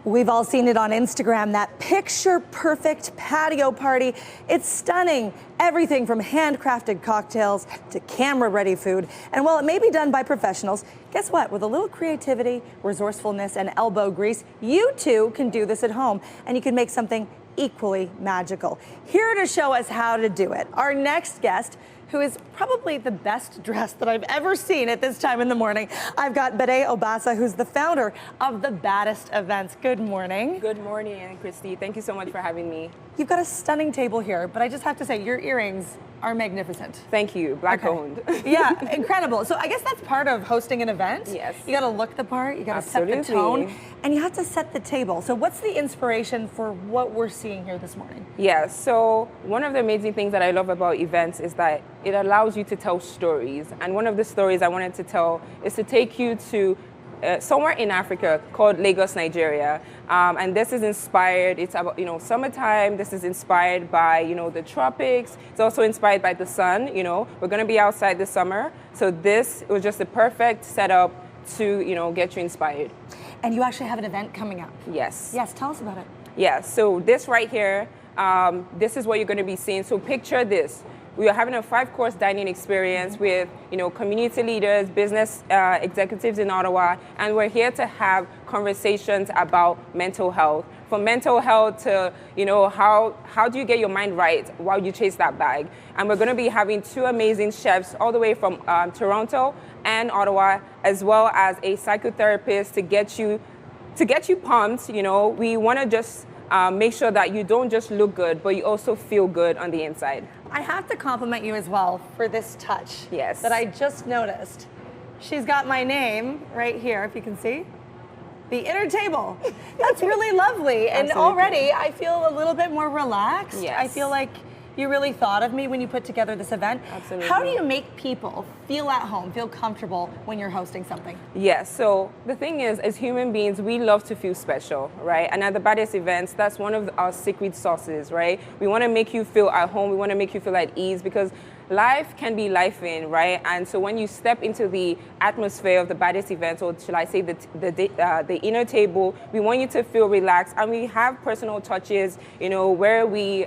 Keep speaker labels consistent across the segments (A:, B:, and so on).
A: We've all seen it on Instagram, that picture-perfect patio party. It's stunning. Everything from handcrafted cocktails to camera-ready food. And while it may be done by professionals, guess what? With a little creativity, resourcefulness, and elbow grease, you too can do this at home, and you can make something equally magical. Here to show us how to do it, our next guest, who is probably the best dressed that I've ever seen at this time in the morning. I've got Badé Obasa, who's the founder of the Baddest Events. Good morning.
B: Good morning, Christy. Thank you so much for having me.
A: You've got a stunning table here, but I just have to say, your earrings are magnificent.
B: Thank you, black owned.
A: Yeah, incredible. So I guess that's part of hosting an event.
B: Yes.
A: You gotta look the part, you gotta set the tone, and you have to set the table. So what's the inspiration for what we're seeing here this morning?
B: Yeah, so one of the amazing things that I love about events is that it allows you to tell stories. And one of the stories I wanted to tell is to take you to somewhere in Africa called Lagos, Nigeria. And this is inspired, it's about, summertime. This is inspired by, the tropics. It's also inspired by the sun, We're gonna be outside this summer. So this was just the perfect setup to, get you inspired.
A: And you actually have an event coming up.
B: Yes.
A: Yes, tell us about it.
B: Yeah, so this right here, this is what you're gonna be seeing. So picture this. We are having a 5-course dining experience with, community leaders, business executives in Ottawa, and we're here to have conversations about mental health. From mental health to, how do you get your mind right while you chase that bag? And we're going to be having 2 amazing chefs all the way from Toronto and Ottawa, as well as a psychotherapist to get you pumped. We want to just make sure that you don't just look good, but you also feel good on the inside.
A: I have to compliment you as well for this touch.
B: Yes.
A: That I just noticed. She's got my name right here, if you can see. The inner table. That's really lovely. And already I feel a little bit more relaxed.
B: Yes.
A: I feel like you really thought of me when you put together this event.
B: Absolutely.
A: How do you make people feel at home, feel comfortable when you're hosting something?
B: Yes, so the thing is, as human beings, we love to feel special, right? And at the Baddest Events, that's one of our secret sauces, right? We want to make you feel at home. We want to make you feel at ease because life can be life-in, right? And so when you step into the atmosphere of the Baddest Events, or shall I say the inner table, we want you to feel relaxed. And we have personal touches, where we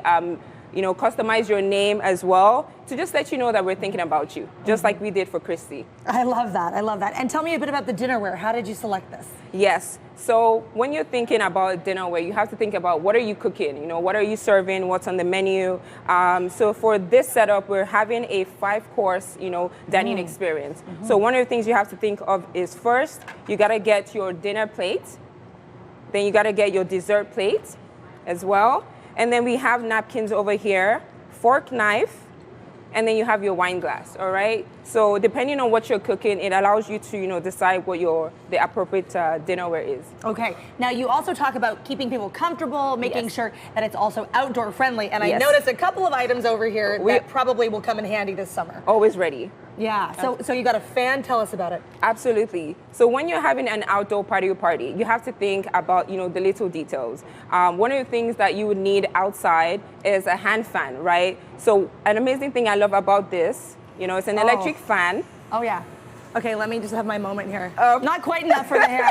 B: customize your name as well to just let you know that we're thinking about you, just like we did for Christy.
A: I love that. I love that. And tell me a bit about the dinnerware. How did you select this?
B: Yes. So when you're thinking about dinnerware, you have to think about what are you cooking? What are you serving? What's on the menu? So for this setup, we're having a 5-course, dining experience. So one of the things you have to think of is first, you got to get your dinner plate. Then you got to get your dessert plate as well. And then we have napkins over here, fork, knife, and then you have your wine glass, all right? So depending on what you're cooking, it allows you to, decide what the appropriate dinnerware is.
A: Okay, now you also talk about keeping people comfortable, making sure that it's also outdoor friendly, and I noticed a couple of items over here that probably will come in handy this summer.
B: Always ready.
A: Yeah, so you got a fan, tell us about it.
B: Absolutely. So when you're having an outdoor patio party, you have to think about, the little details. One of the things that you would need outside is a hand fan, right? So an amazing thing I love about this, it's an electric fan.
A: Oh yeah. Okay, let me just have my moment here. Not quite enough for the hair.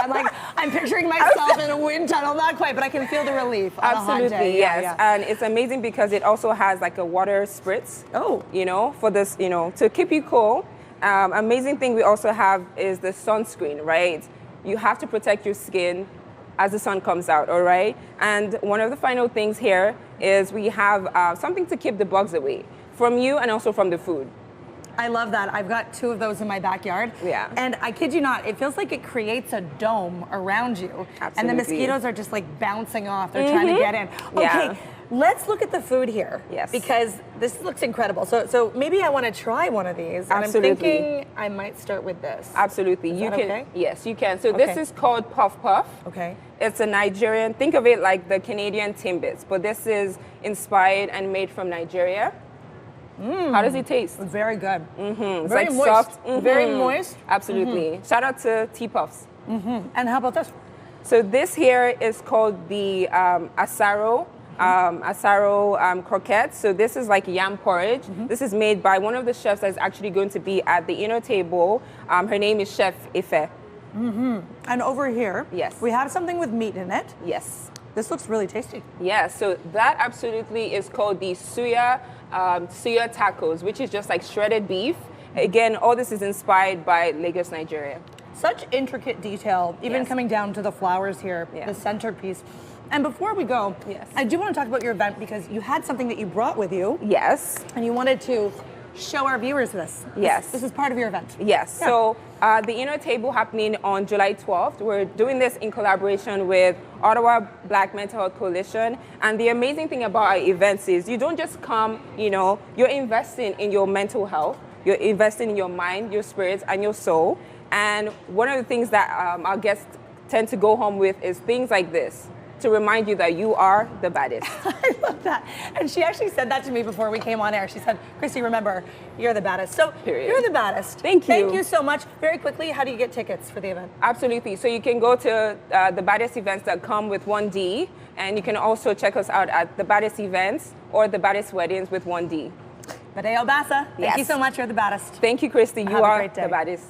A: I'm picturing myself in a wind tunnel. Not quite, but I can feel the relief on
B: Absolutely,
A: a hot day.
B: yes.
A: Yeah.
B: And it's amazing because it also has like a water spritz.
A: Oh.
B: For this, to keep you cool. Amazing thing we also have is the sunscreen, right? You have to protect your skin as the sun comes out, all right? And one of the final things here is we have something to keep the bugs away from you and also from the food.
A: I love that. I've got 2 of those in my backyard.
B: Yeah.
A: And I kid you not, it feels like it creates a dome around you.
B: Absolutely.
A: And the mosquitoes are just like bouncing off. They're trying to get in. Okay, let's look at the food here.
B: Yes.
A: Because this looks incredible. So maybe I want to try one of these. And
B: Absolutely.
A: I'm thinking I might start with this.
B: Absolutely.
A: Is
B: you
A: that
B: can.
A: okay?
B: Yes, you can. So this is called puff puff.
A: Okay.
B: It's a Nigerian, think of it like the Canadian Timbits, but this is inspired and made from Nigeria. How does it taste?
A: Very good.
B: It's
A: Very
B: like
A: moist.
B: soft.
A: Very moist.
B: Absolutely. Shout out to T-Puffs.
A: And how about this?
B: So this here is called the asaro. Croquette. So this is like yam porridge. This is made by one of the chefs that's actually going to be at the inner table. Her name is Chef Ife.
A: And over here,
B: Yes.
A: we have something with meat in it.
B: Yes.
A: This looks really tasty.
B: Yeah, so that absolutely is called the suya tacos, which is just like shredded beef. Again, all this is inspired by Lagos, Nigeria.
A: Such intricate detail, even
B: Yes.
A: coming down to the flowers here,
B: Yeah.
A: the centerpiece. And before we go,
B: Yes.
A: I do want to talk about your event because you had something that you brought with you
B: Yes.
A: and you wanted to show our viewers this.
B: Yes.
A: This is part of your event.
B: Yes.
A: Yeah.
B: So the Inner Table happening on July 12th. We're doing this in collaboration with Ottawa Black Mental Health Coalition. And the amazing thing about our events is you don't just come, you're investing in your mental health. You're investing in your mind, your spirit, and your soul. And one of the things that our guests tend to go home with is things like this to remind you that you are the baddest.
A: I love that. And she actually said that to me before we came on air. She said, Christy, remember, you're the baddest. So
B: Period.
A: you're the baddest.
B: Thank you.
A: Thank you so much. Very quickly, how do you get tickets for the event?
B: Absolutely. So you can go to the Baddest Events that come with 1D, and you can also check us out at the Baddest Events or the Baddest Weddings with 1D.
A: Badé Obasa, thank
B: Yes.
A: you so much. You're the baddest.
B: Thank you, Christy. You
A: Have a
B: are
A: great day.
B: the baddest.